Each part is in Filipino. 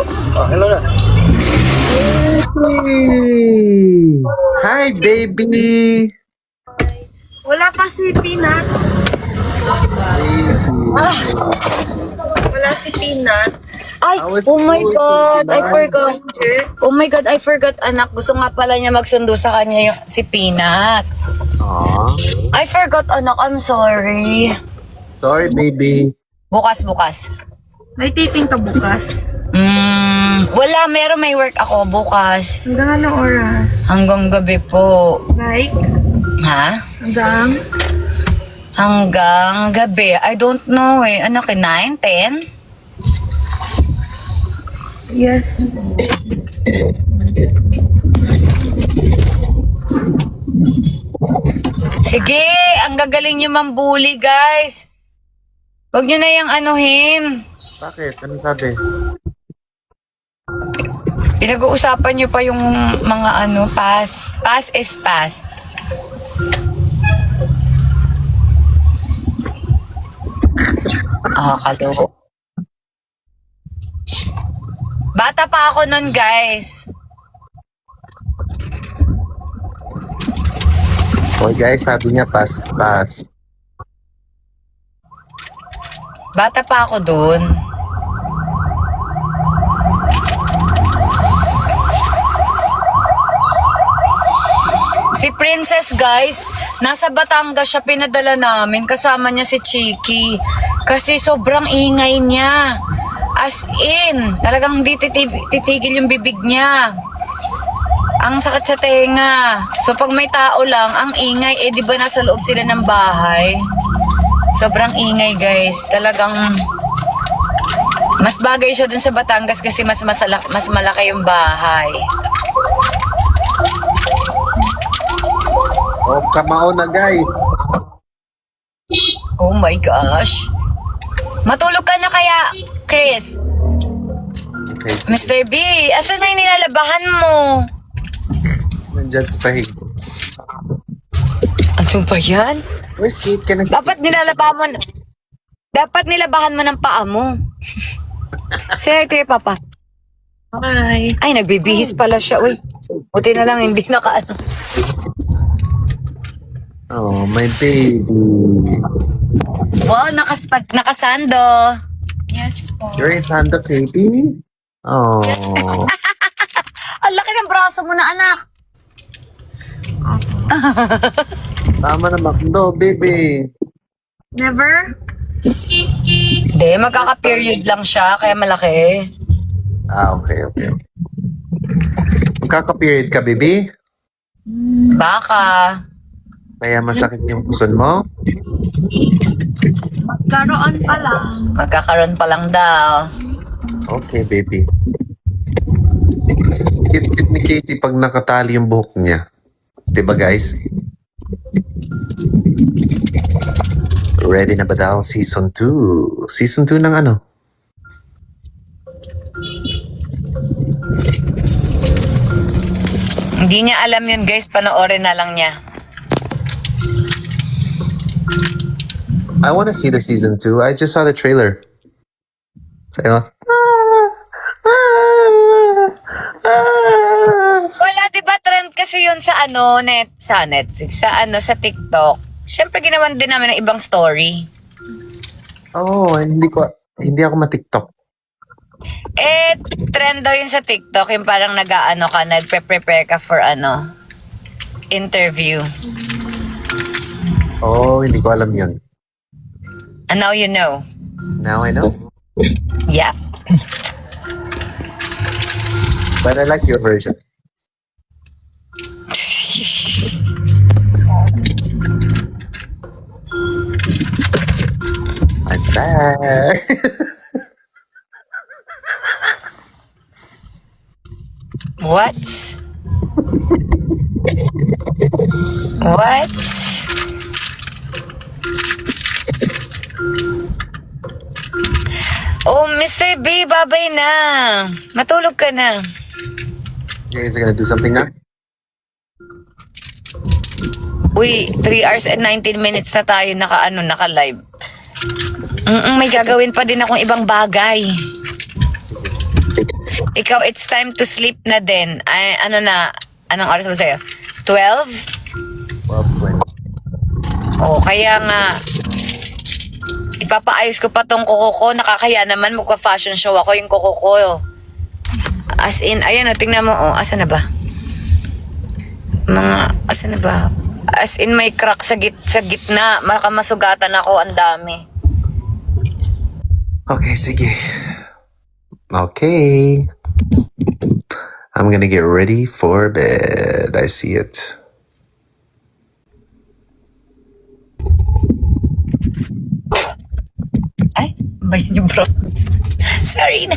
Oh, hello na. Hey! Hi, baby! Wala pa si Peanut. Wala si Peanut. Ay, How was oh my school, God, I Peanut? forgot. Oh my God, I forgot, anak. Gusto nga pala niya magsundo sa kanya yung si Peanut. Aw. I forgot, anak. I'm sorry. Sorry, baby. Bukas. May taping ka bukas. Wala, may work ako bukas. Hanggang anong oras? Hanggang gabi po. Like? Ha? Hanggang? Hanggang gabi. I don't know eh. Ano ka, 9, 10? Yes. Sige, ang gagaling niyo mambuli, guys. Huwag niyo na yung anuhin. Bakit? Ano sabi? Pinag-uusapan niyo pa yung mga ano, past. Past is past. Kaloko. Bata pa ako nun, guys. Okay, guys, sabi niya pass. Bata pa ako dun. Si Princess, guys, nasa Batangas siya pinadala namin. Kasama niya si Chiki. Kasi sobrang ingay niya. As in, talagang hindi titigil yung bibig niya. Ang sakit sa tenga. So pag may tao lang, ang ingay, di ba nasa loob sila ng bahay? Sobrang ingay, guys. Talagang mas bagay siya dun sa Batangas kasi mas malaki yung bahay. Oh, kamao na, guys. Oh my gosh. Matulog ka na kaya, Chris? Okay. Mr. B, asan na yung nilalabahan mo? Nandyan sa sahig. Ano ba yan? Where's Kate? Can I... Dapat nilabahan mo ng paa mo. Say hi to your papa. Bye. Ay, nagbibihis pala siya. Uy, buti na lang hindi nakaano. Oh, my baby. Wow, nakasando. Yes po. You're in Sando, Katie? Oh. Ang laki ng braso mo na, anak. Tama na, Makdo, baby. Never? Hindi, magkaka-period lang siya, kaya malaki. Okay. Magkaka-period ka, baby? Baka. Kaya masakit yung puson mo? Karoon pa lang. Magkakaroon pa lang daw. Okay, baby. Cute ni Katie pag nakatali yung buhok niya. Diba, guys? Ready na ba daw? Season 2. Season 2 ng ano? Hindi niya alam yun, guys. Panoorin na lang niya. I want to see the season 2. I just saw the trailer. Sayo, Wala, di ba trend kasi yun sa ano, sa Netflix, sa TikTok. Siyempre, ginawan din namin ng ibang story. oh, hindi ako ma-TikTok. Trend daw yun sa TikTok, yung parang nagpe-prepare ka for interview. Oh, hindi ko alam yun. And now you know. Now I know. Yeah. But I like your version. I'm back. What? What? Oh, Mr. B, babay na. Matulog ka na. You guys are gonna do something now? Uy, 3 hours and 19 minutes na tayo naka-live. May gagawin pa din akong ibang bagay. Ikaw, it's time to sleep na din. Ay, ano na, anong oras mo sa'yo? 12? 12:20. Oo, kaya nga, ipapaayos ko pa tong kuko ko. Nakakaya naman, magpa-fashion show ako yung kuko ko. As in, ayan o, tingnan mo, oh, asa na ba? Asa na ba? As in, may crack sa gitna. Makamasugatan ako, ang dami. Okay, sige. Okay. I'm gonna get ready for bed. I see it. Ay, ba yun yung bro? Sorry na.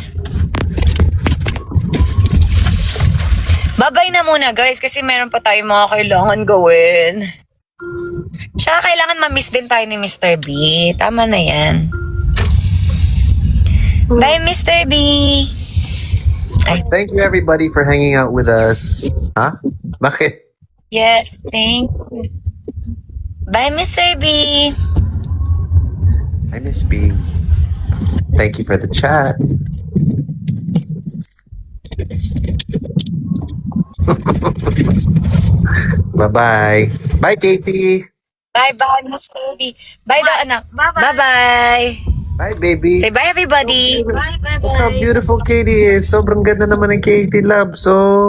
Babay na muna guys kasi meron pa tayong mga kailangan gawin. Tsaka kailangan ma-miss din tayo ni Mr. B. Tama na yan. Bye, Mr. B. Thank you everybody for hanging out with us. Huh? Bakit? Yes, thank you. Bye, Mr. B. I miss B. Thank you for the chat. Bye-bye. Bye, Katie. Bye-bye, Mr. B. Bye, daw, anak. Bye-bye. Bye-bye. Bye, baby. Say bye, everybody. Bye, bye, Look how bye. beautiful Katie is. Sobrang ganda naman ng Katie, love. So,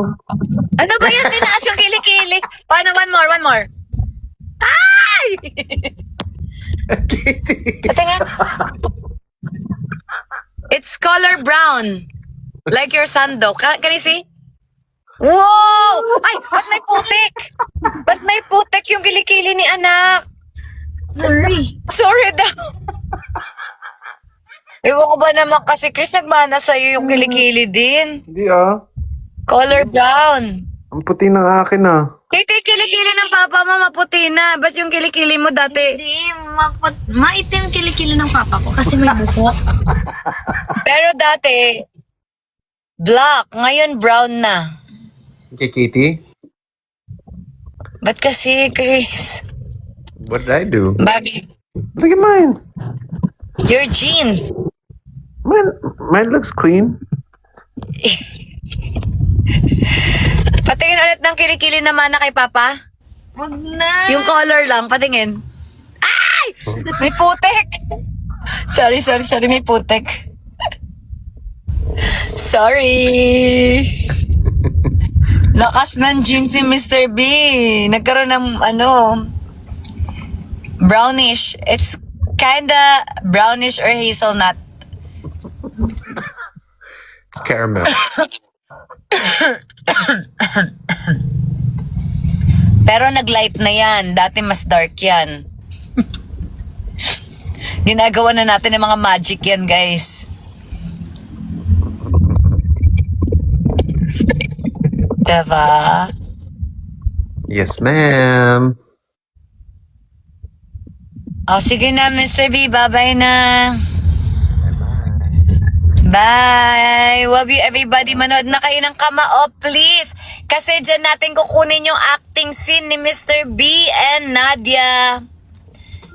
Ano ba yan? Tinaas yung kilikili. Paano? One more, one more. Ay! Katie. Ate nga. It's color brown. Like your sando. Can you see? Wow! Ay, ba't may putik? Ba't may putik yung kilikili ni anak? Sorry. Sorry daw. Ewan ko ba naman kasi, Chris, nagmana sa'yo yung kilikili din. Hindi ah. Color brown. Ang puti ng akin ah. Katie, kilikili ng papa mo maputi na. Ba't yung kilikili mo dati? Hindi, maitim kilikili ng papa ko kasi may buhok. Pero dati, black. Ngayon, brown na. Okay, Katie. Ba't kasi, Chris? What did I do? Bagay. Look at mine. Your jeans. Mine looks clean. Patingin ulit ng kilikili naman na kay Papa. Wag na. Yung color lang, patingin. Ay! May putek! Sorry, may putek. Sorry. Lakas ng jeans si Mr. B. Nagkaroon ng, brownish. It's kinda brownish or hazelnut. It's caramel. Pero nag-light na yan. Dati mas dark yan. Ginagawa na natin ng mga magic yan, guys. Diba? Yes, ma'am. Oh, sige na, Mr. B. Bye-bye na. Bye! Love you everybody. Manood na kayo ng Kamao, please. Kasi dyan natin kukunin yung acting scene ni Mr. B and Nadia.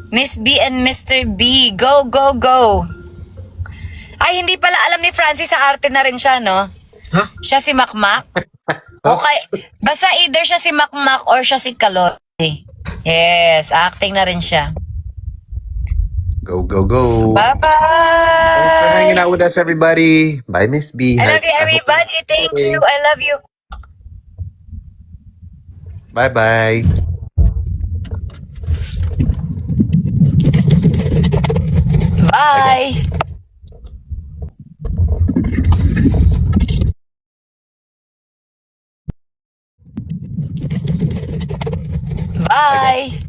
Miss B and Mr. B. Go, go, go. Ay, hindi pala alam ni Francis sa arte na rin siya, no? Huh? Siya si Makmak? Okay. Basta either siya si Makmak or siya si Kalote. Yes, acting na rin siya. Go, go, go. Bye-bye! Thanks for hanging out with us, everybody. Bye, Miss B. I love you, everybody. Thank you. I love you. Bye-bye. Bye. Bye.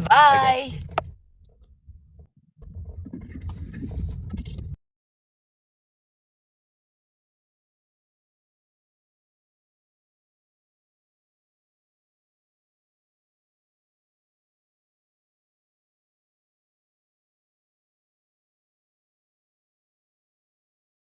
Bye.